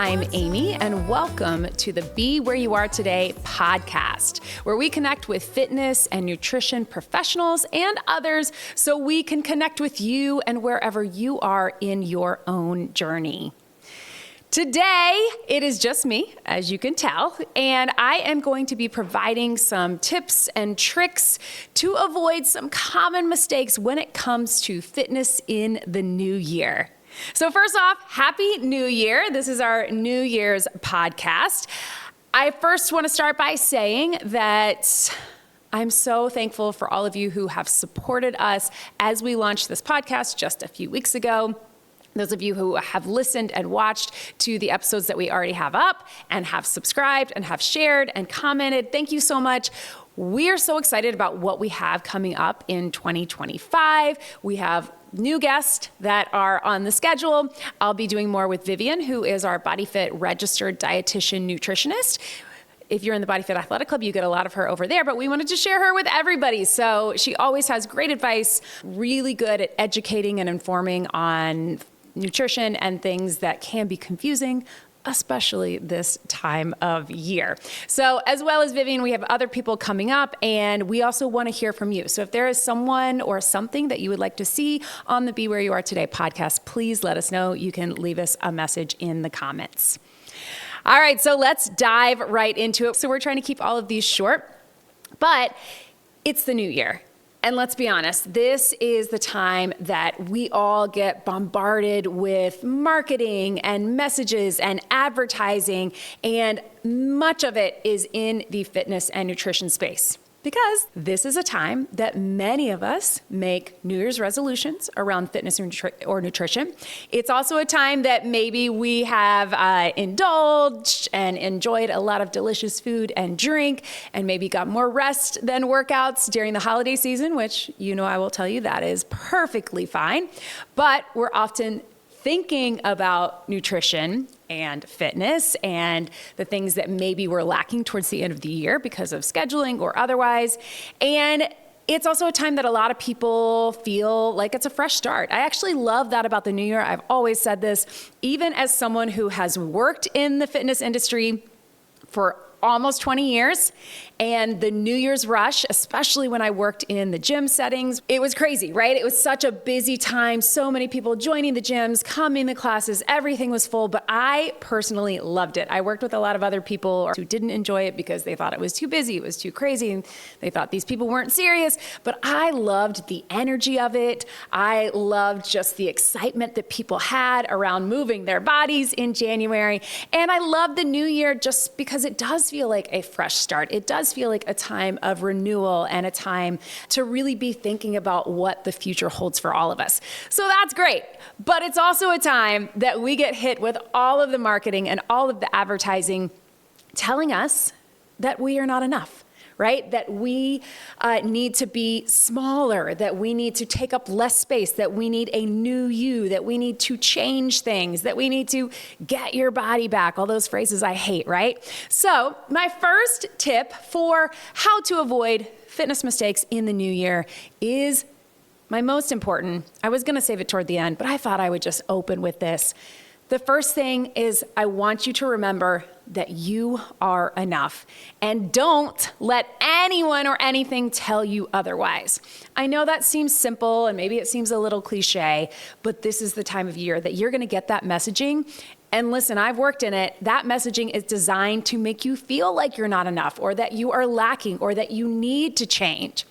I'm Amy, and welcome to the Be Where You Are Today podcast, where we connect with fitness and nutrition professionals and others so we can connect with you and wherever you are in your own journey. Today, it is just me, as you can tell, and I am going to be providing some tips and tricks to avoid some common mistakes when it comes to fitness in the new year. So first off, Happy New Year. This is our New Year's podcast. I first want to start by saying that I'm so thankful for all of you who have supported us as we launched this podcast just a few weeks ago. Those of you who have listened and watched to the episodes that we already have up and have subscribed and have shared and commented, thank you so much. We are so excited about what we have coming up in 2025. We have new guests that are on the schedule. I'll be doing more with Vivian, who is our BodyFit registered dietitian nutritionist. If you're in the BodyFit Athletic Club, you get a lot of her over there, but we wanted to share her with everybody. So she always has great advice, really good at educating and informing on nutrition and things that can be confusing, especially this time of year. So as well as Vivian, we have other people coming up, and we also want to hear from you. So if there is someone or something that you would like to see on the Be Where You Are Today podcast, please let us know. You can leave us a message in the comments. All right, so let's dive right into it. So we're trying to keep all of these short, but it's the new year. And let's be honest, this is the time that we all get bombarded with marketing and messages and advertising, and much of it is in the fitness and nutrition space. Because this is a time that many of us make New Year's resolutions around fitness or nutrition. It's also a time that maybe we have indulged and enjoyed a lot of delicious food and drink, and maybe got more rest than workouts during the holiday season, which I will tell you that is perfectly fine. But we're often thinking about nutrition and fitness and the things that maybe we're lacking towards the end of the year because of scheduling or otherwise. And it's also a time that a lot of people feel like it's a fresh start. I actually love that about the new year. I've always said this, even as someone who has worked in the fitness industry for almost 20 years. And the New Year's rush, especially when I worked in the gym settings, it was crazy, right? It was such a busy time. So many people joining the gyms, coming to classes, everything was full, but I personally loved it. I worked with a lot of other people who didn't enjoy it because they thought it was too busy, it was too crazy, and they thought these people weren't serious, but I loved the energy of it. I loved just the excitement that people had around moving their bodies in January. And I love the new year just because it does feel like a fresh start. It does feel like a time of renewal and a time to really be thinking about what the future holds for all of us. So that's great. But it's also a time that we get hit with all of the marketing and all of the advertising telling us that we are not enough, right? That we need to be smaller, that we need to take up less space, that we need a new you, that we need to change things, that we need to get your body back, all those phrases I hate, right? So my first tip for how to avoid fitness mistakes in the new year is my most important. I was gonna save it toward the end, but I thought I would just open with this. The first thing is I want you to remember that you are enough, and don't let anyone or anything tell you otherwise. I know that seems simple and maybe it seems a little cliche, but this is the time of year that you're gonna get that messaging. And listen, I've worked in it. That messaging is designed to make you feel like you're not enough, or that you are lacking, or that you need to change.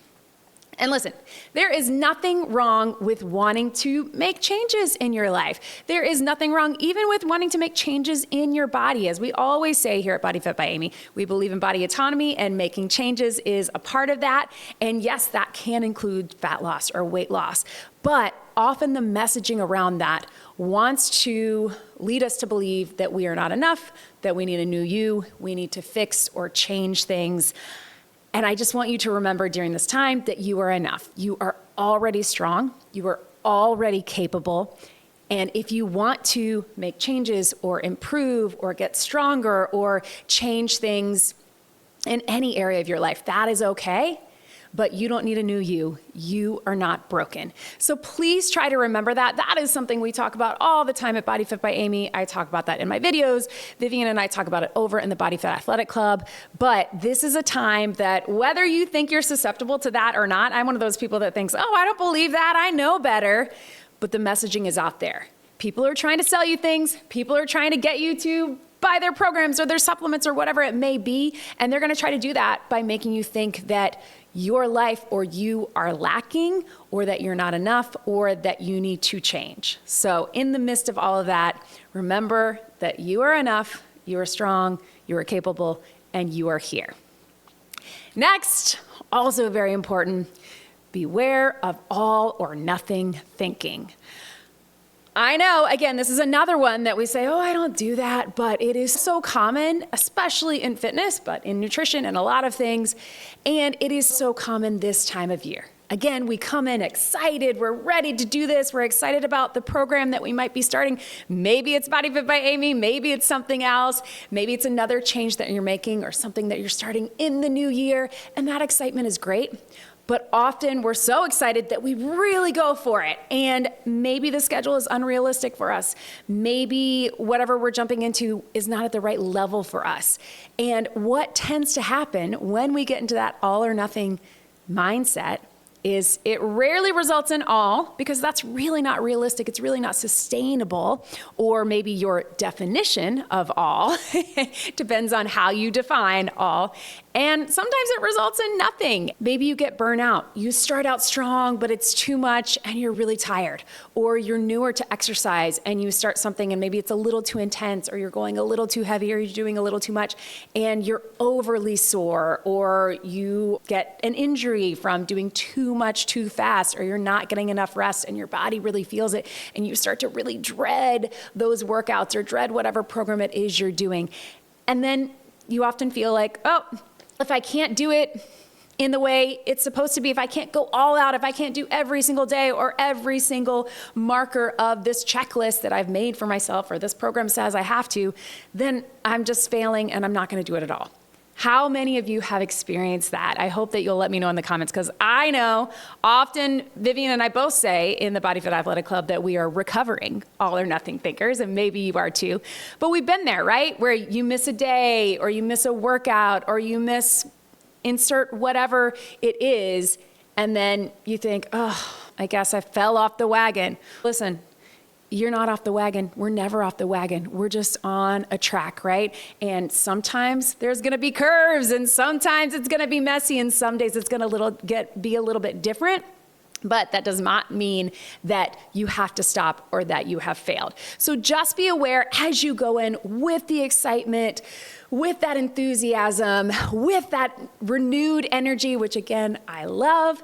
And listen, there is nothing wrong with wanting to make changes in your life. There is nothing wrong even with wanting to make changes in your body. As we always say here at BodyFit by Amy, we believe in body autonomy, and making changes is a part of that. And yes, that can include fat loss or weight loss. But often the messaging around that wants to lead us to believe that we are not enough, that we need a new you, we need to fix or change things. And I just want you to remember during this time that you are enough. You are already strong. You are already capable. And if you want to make changes or improve or get stronger or change things in any area of your life, that is okay. but you don't need a new you. You are not broken. So please try to remember that. That is something we talk about all the time at BodyFit by Amy. I talk about that in my videos. Vivian and I talk about it over in the BodyFit Athletic Club. But this is a time that whether you think you're susceptible to that or not, I'm one of those people that thinks, oh, I don't believe that. I know better. But the messaging is out there. People are trying to sell you things. People are trying to get you to buy their programs or their supplements or whatever it may be. And they're going to try to do that by making you think that your life or you are lacking, or that you're not enough, or that you need to change. So in the midst of all of that, remember that you are enough, you are strong, you are capable, and you are here. Next, also very important, beware of all or nothing thinking. I know, again, this is another one that we say, oh, I don't do that, but it is so common, especially in fitness, but in nutrition and a lot of things, and it is so common this time of year. Again, we come in excited, we're ready to do this, we're excited about the program that we might be starting. Maybe it's BodyFit by Amy, maybe it's something else, maybe it's another change that you're making or something that you're starting in the new year, and that excitement is great. But often we're so excited that we really go for it. And maybe the schedule is unrealistic for us. Maybe whatever we're jumping into is not at the right level for us. And what tends to happen when we get into that all or nothing mindset is it rarely results in all, because that's really not realistic. It's really not sustainable. Or maybe your definition of all depends on how you define all. And sometimes it results in nothing. Maybe you get burnout. You start out strong, but it's too much and you're really tired. Or you're newer to exercise and you start something and maybe it's a little too intense, or you're going a little too heavy, or you're doing a little too much and you're overly sore, or you get an injury from doing too much too fast, or you're not getting enough rest and your body really feels it and you start to really dread those workouts or dread whatever program it is you're doing. And then you often feel like, oh, if I can't do it in the way it's supposed to be, if I can't go all out, if I can't do every single day or every single marker of this checklist that I've made for myself or this program says I have to, then I'm just failing and I'm not going to do it at all. How many of you have experienced that? I hope that you'll let me know in the comments, because I know often Vivian and I both say in the BodyFit Athletic Club that we are recovering all or nothing thinkers, and maybe you are too. But we've been there, right? Where you miss a day, or you miss a workout, or you miss insert whatever it is, and then you think, oh, I guess I fell off the wagon. Listen, you're not off the wagon. We're never off the wagon. We're just on a track, right? And sometimes there's gonna be curves, and sometimes it's gonna be messy, and some days it's gonna be a little bit different. But that does not mean that you have to stop or that you have failed. So just be aware as you go in with the excitement, with that enthusiasm, with that renewed energy, which again, I love.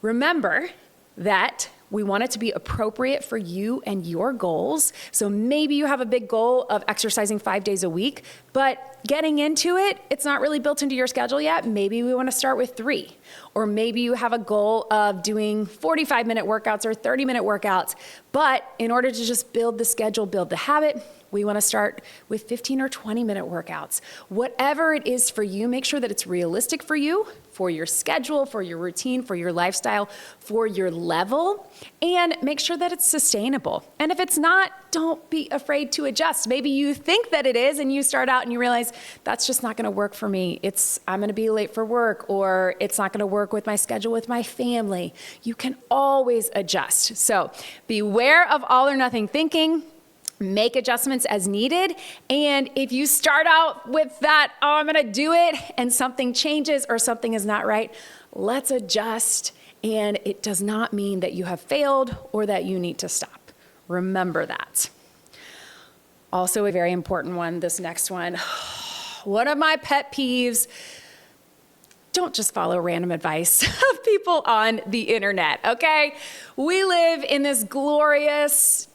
Remember that we want it to be appropriate for you and your goals. So maybe you have a big goal of exercising 5 days a week, but getting into it, it's not really built into your schedule yet. Maybe we want to start with 3. Or maybe you have a goal of doing 45-minute workouts or 30-minute workouts. But in order to just build the schedule, build the habit, we want to start with 15 or 20-minute workouts. Whatever it is for you, make sure that it's realistic for you, for your schedule, for your routine, for your lifestyle, for your level, and make sure that it's sustainable. And if it's not, don't be afraid to adjust. Maybe you think that it is and you start out and you realize that's just not going to work for me. I'm going to be late for work, or it's not going to work with my schedule with my family. You can always adjust. So beware of all or nothing thinking. Make adjustments as needed. And if you start out with that, oh, I'm going to do it, and something changes or something is not right, let's adjust. And it does not mean that you have failed or that you need to stop. Remember that. Also a very important one, this next one. One of my pet peeves, don't just follow random advice of people on the internet, okay? We live in this glorious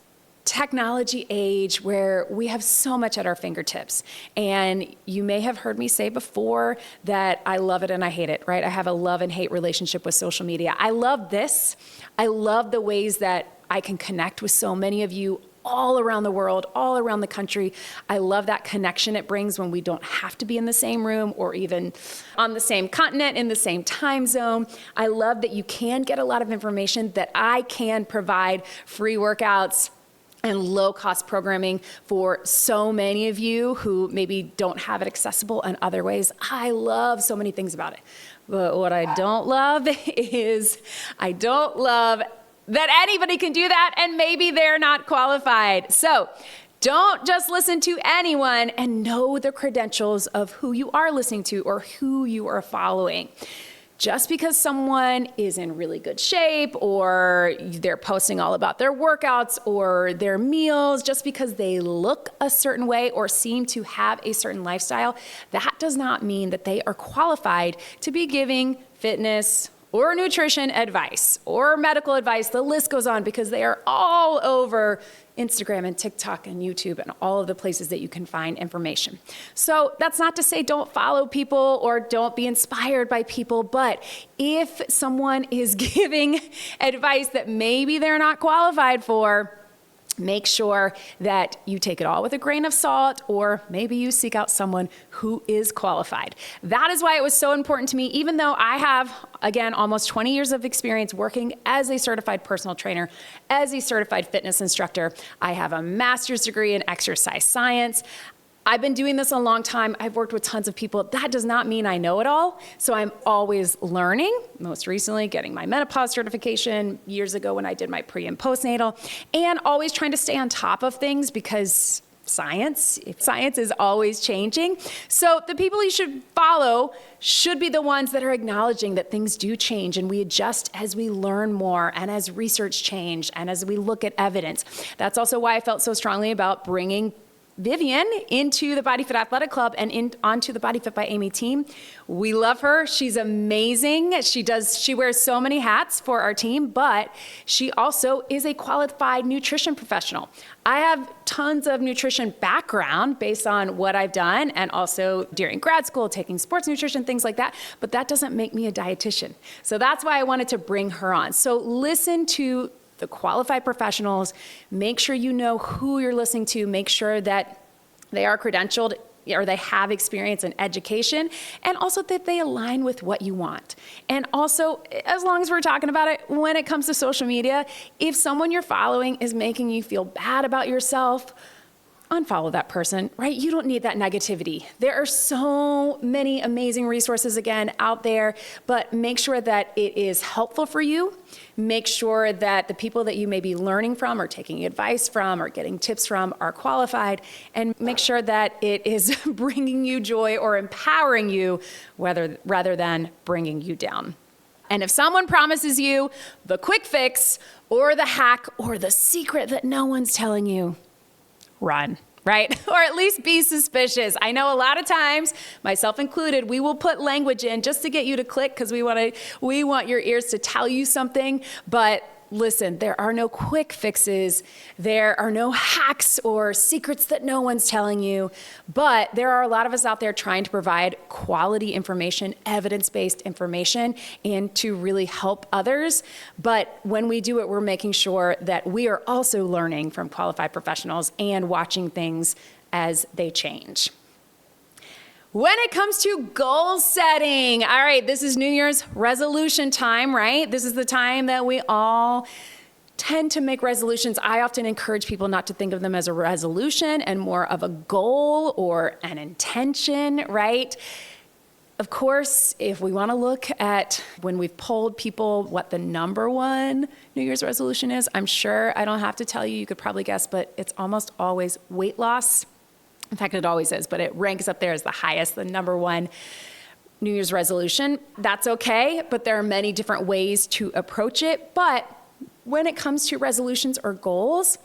technology age where we have so much at our fingertips. And you may have heard me say before that I love it and I hate it, right? I have a love and hate relationship with social media. I love this. I love the ways that I can connect with so many of you all around the world, all around the country. I love that connection it brings when we don't have to be in the same room or even on the same continent, in the same time zone. I love that you can get a lot of information, that I can provide free workouts and low-cost programming for so many of you who maybe don't have it accessible in other ways. I love so many things about it. But what I don't love is I don't love that anybody can do that and maybe they're not qualified. So don't just listen to anyone, and know the credentials of who you are listening to or who you are following. Just because someone is in really good shape or they're posting all about their workouts or their meals, just because they look a certain way or seem to have a certain lifestyle, that does not mean that they are qualified to be giving fitness or nutrition advice or medical advice. The list goes on, because they are all over Instagram and TikTok and YouTube and all of the places that you can find information. So that's not to say don't follow people or don't be inspired by people, but if someone is giving advice that maybe they're not qualified for, make sure that you take it all with a grain of salt, or maybe you seek out someone who is qualified. That is why it was so important to me, even though I have, again, almost 20 years of experience working as a certified personal trainer, as a certified fitness instructor. I have a master's degree in exercise science. I've been doing this a long time. I've worked with tons of people. That does not mean I know it all. So I'm always learning. Most recently, getting my menopause certification years ago when I did my pre and postnatal, and always trying to stay on top of things, because science is always changing. So the people you should follow should be the ones that are acknowledging that things do change and we adjust as we learn more and as research change and as we look at evidence. That's also why I felt so strongly about bringing Vivian into the BodyFit Athletic Club and onto the BodyFit by Amy team. We love her. She's amazing. She wears so many hats for our team, but she also is a qualified nutrition professional. I have tons of nutrition background based on what I've done, and also during grad school, taking sports nutrition, things like that, but that doesn't make me a dietitian. So that's why I wanted to bring her on. So listen to the qualified professionals. Make sure you know who you're listening to. Make sure that they are credentialed or they have experience and education, and also that they align with what you want. And also, as long as we're talking about it, when it comes to social media, if someone you're following is making you feel bad about yourself, unfollow that person, right? You don't need that negativity. There are so many amazing resources, again, out there, but make sure that it is helpful for you. Make sure that the people that you may be learning from or taking advice from or getting tips from are qualified, and make sure that it is bringing you joy or empowering you rather than bringing you down. And if someone promises you the quick fix or the hack or the secret that no one's telling you, run, right? Or at least be suspicious. I know a lot of times, myself included, we will put language in just to get you to click because we want your ears to tell you something. But listen, there are no quick fixes. There are no hacks or secrets that no one's telling you. But there are a lot of us out there trying to provide quality information, evidence-based information, and to really help others. But when we do it, we're making sure that we are also learning from qualified professionals and watching things as they change. When it comes to goal setting, all right, this is New Year's resolution time, right? This is the time that we all tend to make resolutions. I often encourage people not to think of them as a resolution and more of a goal or an intention, right? Of course, if we want to look at when we've polled people what the number one New Year's resolution is, I'm sure I don't have to tell you, you could probably guess, but it's almost always weight loss. In fact, it always is, but it ranks up there as the highest, the number one New Year's resolution. That's okay, but there are many different ways to approach it. But when it comes to resolutions or goals,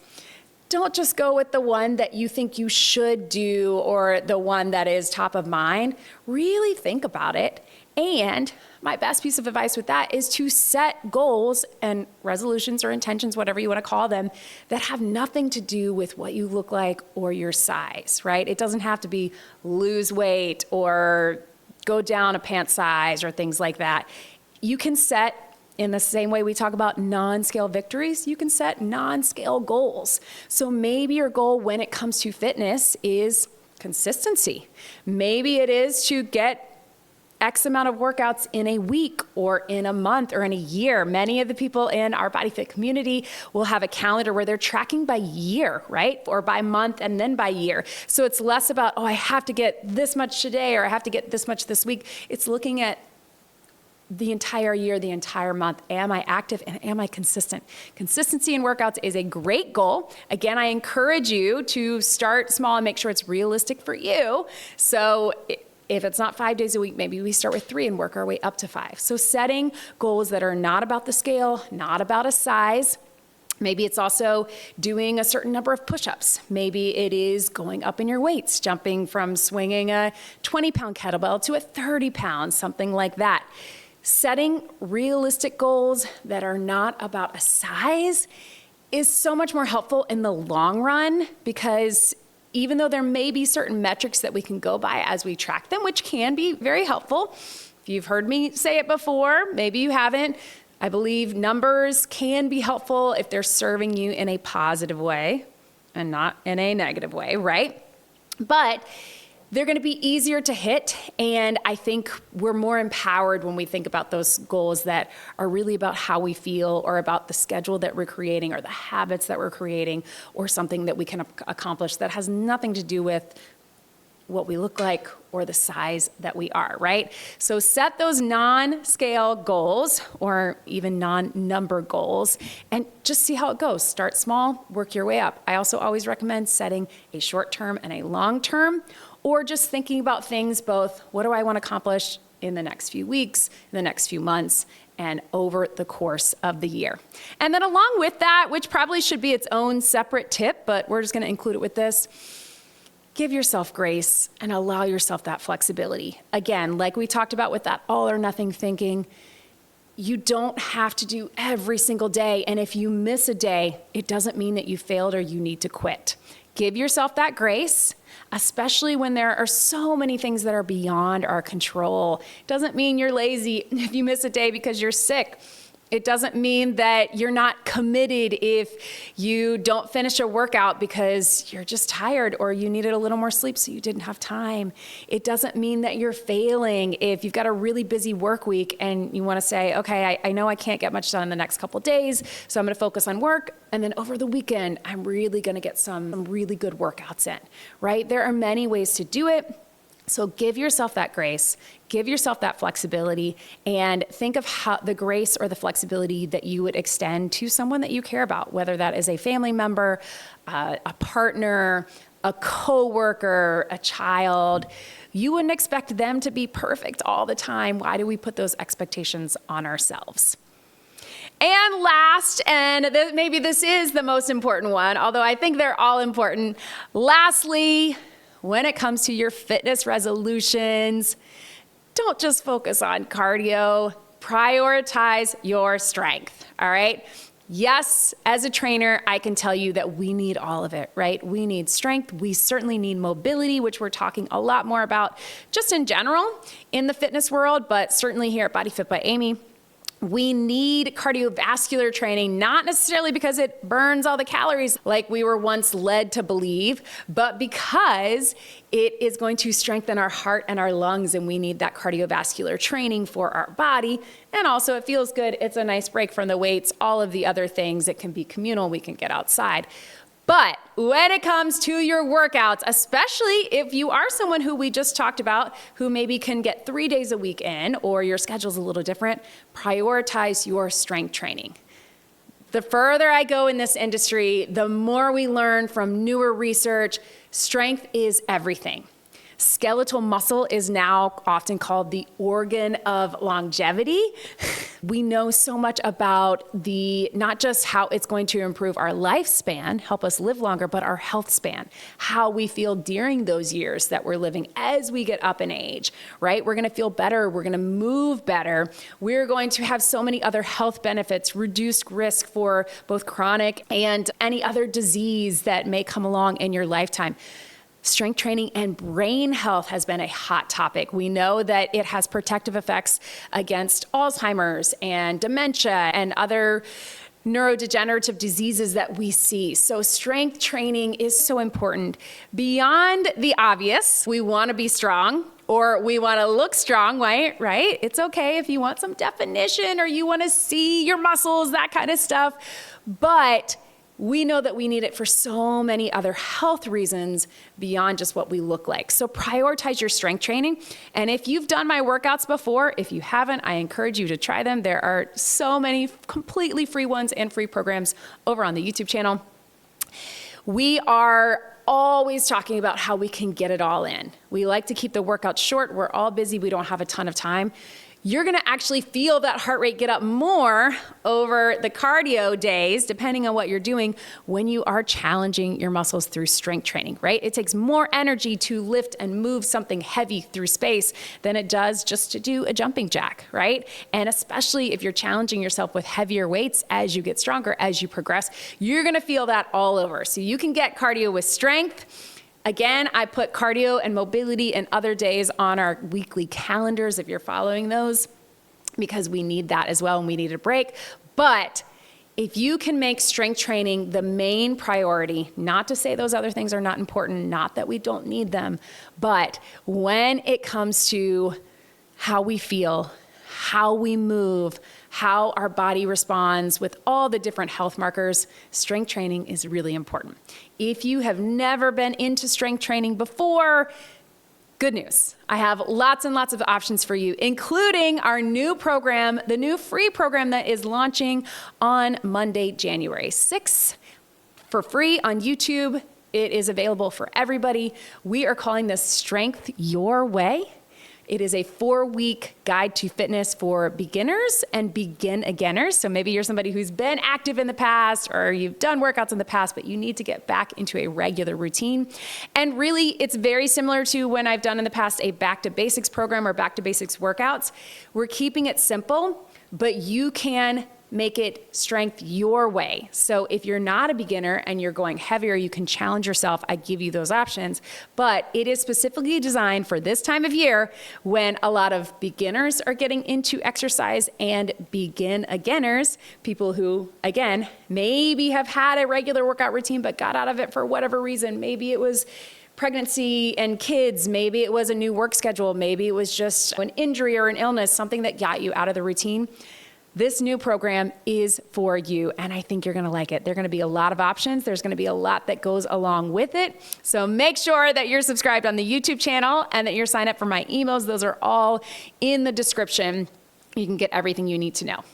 don't just go with the one that you think you should do or the one that is top of mind. Really think about it. And my best piece of advice with that is to set goals and resolutions or intentions, whatever you want to call them, that have nothing to do with what you look like or your size, right? It doesn't have to be lose weight or go down a pant size or things like that. You can set In the same way we talk about non-scale victories, you can set non-scale goals. So maybe your goal when it comes to fitness is consistency. Maybe it is to get X amount of workouts in a week or in a month or in a year. Many of the people in our BodyFit community will have a calendar where they're tracking by year, right? Or by month and then by year. So it's less about, oh, I have to get this much today or I have to get this much this week. It's looking at the entire year, the entire month. Am I active and am I consistent? Consistency in workouts is a great goal. Again, I encourage you to start small and make sure it's realistic for you. So if it's not 5 days a week, maybe we start with 3 and work our way up to 5. So setting goals that are not about the scale, not about a size. Maybe it's also doing a certain number of push-ups. Maybe it is going up in your weights, jumping from swinging a 20-pound kettlebell to a 30-pound, something like that. Setting realistic goals that are not about a size is so much more helpful in the long run, because even though there may be certain metrics that we can go by as we track them, which can be very helpful. If you've heard me say it before, maybe you haven't, I believe numbers can be helpful if they're serving you in a positive way and not in a negative way, right? But they're going to be easier to hit, and I think we're more empowered when we think about those goals that are really about how we feel or about the schedule that we're creating or the habits that we're creating or something that we can accomplish that has nothing to do with what we look like or the size that we are, right? So set those non-scale goals or even non-number goals and just see how it goes. Start small, work your way up. I also always recommend setting a short-term and a long-term, or just thinking about things both, what do I want to accomplish in the next few weeks, in the next few months, and over the course of the year. And then along with that, which probably should be its own separate tip, but we're just going to include it with this, give yourself grace and allow yourself that flexibility. Again, like we talked about with that all or nothing thinking, you don't have to do every single day. And if you miss a day, it doesn't mean that you failed or you need to quit. Give yourself that grace, especially when there are so many things that are beyond our control. It doesn't mean you're lazy if you miss a day because you're sick. It doesn't mean that you're not committed if you don't finish a workout because you're just tired or you needed a little more sleep so you didn't have time. It doesn't mean that you're failing if you've got a really busy work week and you want to say, okay, I know I can't get much done in the next couple of days, so I'm going to focus on work. And then over the weekend, I'm really going to get some really good workouts in, right? There are many ways to do it. So give yourself that grace, give yourself that flexibility, and think of how the grace or the flexibility that you would extend to someone that you care about, whether that is a family member, a partner, a coworker, a child. You wouldn't expect them to be perfect all the time. Why do we put those expectations on ourselves? And last, and maybe this is the most important one, although I think they're all important. Lastly, when it comes to your fitness resolutions, don't just focus on cardio, prioritize your strength, all right? Yes, as a trainer, I can tell you that we need all of it, right? We need strength. We certainly need mobility, which we're talking a lot more about just in general in the fitness world, but certainly here at BodyFit by Amy. We need cardiovascular training, not necessarily because it burns all the calories like we were once led to believe, but because it is going to strengthen our heart and our lungs, and we need that cardiovascular training for our body. And also it feels good. It's a nice break from the weights, all of the other things. It can be communal. We can get outside. But when it comes to your workouts, especially if you are someone who we just talked about, who maybe can get 3 days a week in, or your schedule's a little different, prioritize your strength training. The further I go in this industry, the more we learn from newer research, strength is everything. Skeletal muscle is now often called the organ of longevity. We know so much about not just how it's going to improve our lifespan, help us live longer, but our health span, how we feel during those years that we're living as we get up in age, right? We're going to feel better. We're going to move better. We're going to have so many other health benefits, reduced risk for both chronic and any other disease that may come along in your lifetime. Strength training and brain health has been a hot topic. We know that it has protective effects against Alzheimer's and dementia and other neurodegenerative diseases that we see. So strength training is so important. Beyond the obvious, we want to be strong or we want to look strong, right? It's okay if you want some definition or you want to see your muscles, that kind of stuff. But we know that we need it for so many other health reasons beyond just what we look like. So prioritize your strength training. And if you've done my workouts before, if you haven't, I encourage you to try them. There are so many completely free ones and free programs over on the YouTube channel. We are always talking about how we can get it all in. We like to keep the workouts short. We're all busy. We don't have a ton of time. You're going to actually feel that heart rate get up more over the cardio days, depending on what you're doing, when you are challenging your muscles through strength training, right? It takes more energy to lift and move something heavy through space than it does just to do a jumping jack, right? And especially if you're challenging yourself with heavier weights as you get stronger, as you progress, you're going to feel that all over. So you can get cardio with strength. Again, I put cardio and mobility and other days on our weekly calendars if you're following those, because we need that as well and we need a break. But if you can make strength training the main priority, not to say those other things are not important, not that we don't need them, but when it comes to how we feel, how we move, how our body responds with all the different health markers, strength training is really important. If you have never been into strength training before, good news. I have lots and lots of options for you, including our new program, the new free program that is launching on Monday, January 6th, for free on YouTube. It is available for everybody. We are calling this Strength Your Way. It is a 4-week guide to fitness for beginners and again-ers. So maybe you're somebody who's been active in the past or you've done workouts in the past, but you need to get back into a regular routine. And really, it's very similar to when I've done in the past a back to basics program or back to basics workouts. We're keeping it simple, but you can make it strength your way. So if you're not a beginner and you're going heavier, you can challenge yourself. I give you those options, but it is specifically designed for this time of year when a lot of beginners are getting into exercise and again-ers, people who, again, maybe have had a regular workout routine but got out of it for whatever reason. Maybe it was pregnancy and kids, maybe it was a new work schedule, maybe it was just an injury or an illness, something that got you out of the routine. This new program is for you, and I think you're gonna like it. There are gonna be a lot of options. There's gonna be a lot that goes along with it. So make sure that you're subscribed on the YouTube channel and that you're signed up for my emails. Those are all in the description. You can get everything you need to know.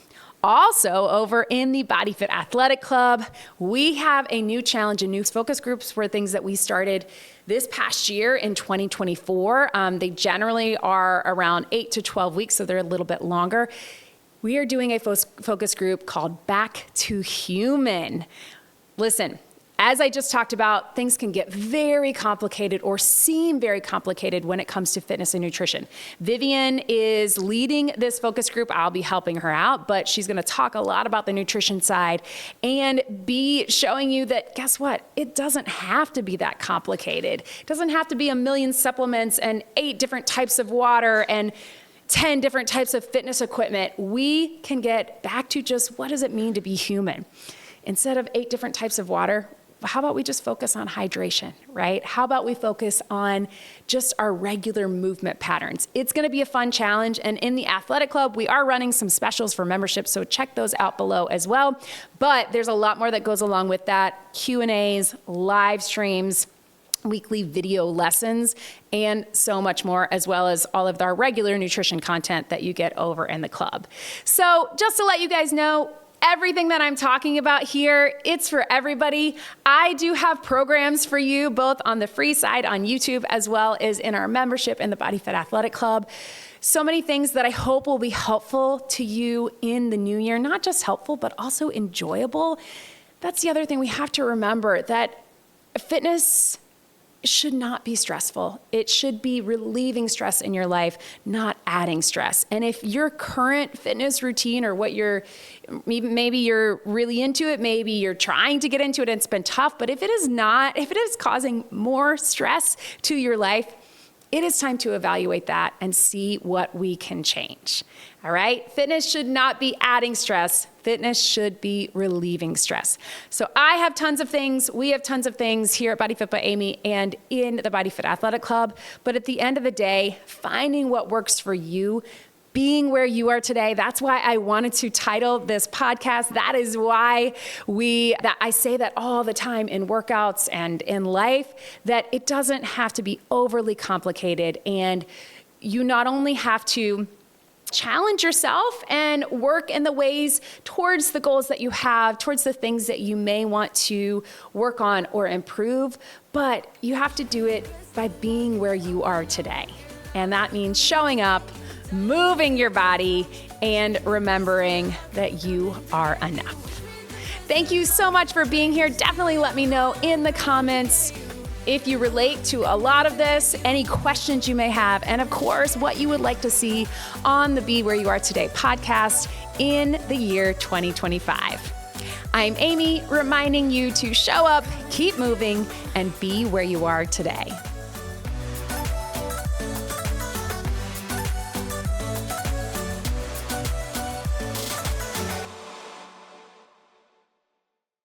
Also, over in the BodyFit Athletic Club, we have a new challenge and new focus groups for things that we started this past year in 2024. They generally are around 8 to 12 weeks, so they're a little bit longer. We are doing a focus group called Back to Human. Listen, as I just talked about, things can get very complicated or seem very complicated when it comes to fitness and nutrition. Vivian is leading this focus group. I'll be helping her out, but she's gonna talk a lot about the nutrition side and be showing you that, guess what? It doesn't have to be that complicated. It doesn't have to be a million supplements and 8 different types of water and 10 different types of fitness equipment. We can get back to just what does it mean to be human? Instead of 8 different types of water, how about we just focus on hydration, right? How about we focus on just our regular movement patterns? It's gonna be a fun challenge, and in the Athletic Club, we are running some specials for membership, so check those out below as well. But there's a lot more that goes along with that. Q&As, live streams, weekly video lessons, and so much more, as well as all of our regular nutrition content that you get over in the club. So just to let you guys know, everything that I'm talking about here, it's for everybody. I do have programs for you, both on the free side on YouTube, as well as in our membership in the BodyFit Athletic Club. So many things that I hope will be helpful to you in the new year, not just helpful, but also enjoyable. That's the other thing we have to remember, that fitness should not be stressful. It should be relieving stress in your life, not adding stress. And if your current fitness routine or maybe you're really into it, maybe you're trying to get into it and it's been tough, but if it is causing more stress to your life, it is time to evaluate that and see what we can change. All right? Fitness should not be adding stress. Fitness should be relieving stress. So I have tons of things. We have tons of things here at BodyFit by Amy and in the BodyFit Athletic Club. But at the end of the day, finding what works for you, being where you are today. That's why I wanted to title this podcast. That is why I say that all the time in workouts and in life, that it doesn't have to be overly complicated. And you not only have to challenge yourself and work in the ways towards the goals that you have, towards the things that you may want to work on or improve, but you have to do it by being where you are today. And that means showing up, moving your body, and remembering that you are enough. Thank you so much for being here. Definitely let me know in the comments if you relate to a lot of this, any questions you may have, and of course, what you would like to see on the Be Where You Are Today podcast in the year 2025. I'm Amy, reminding you to show up, keep moving, and be where you are today.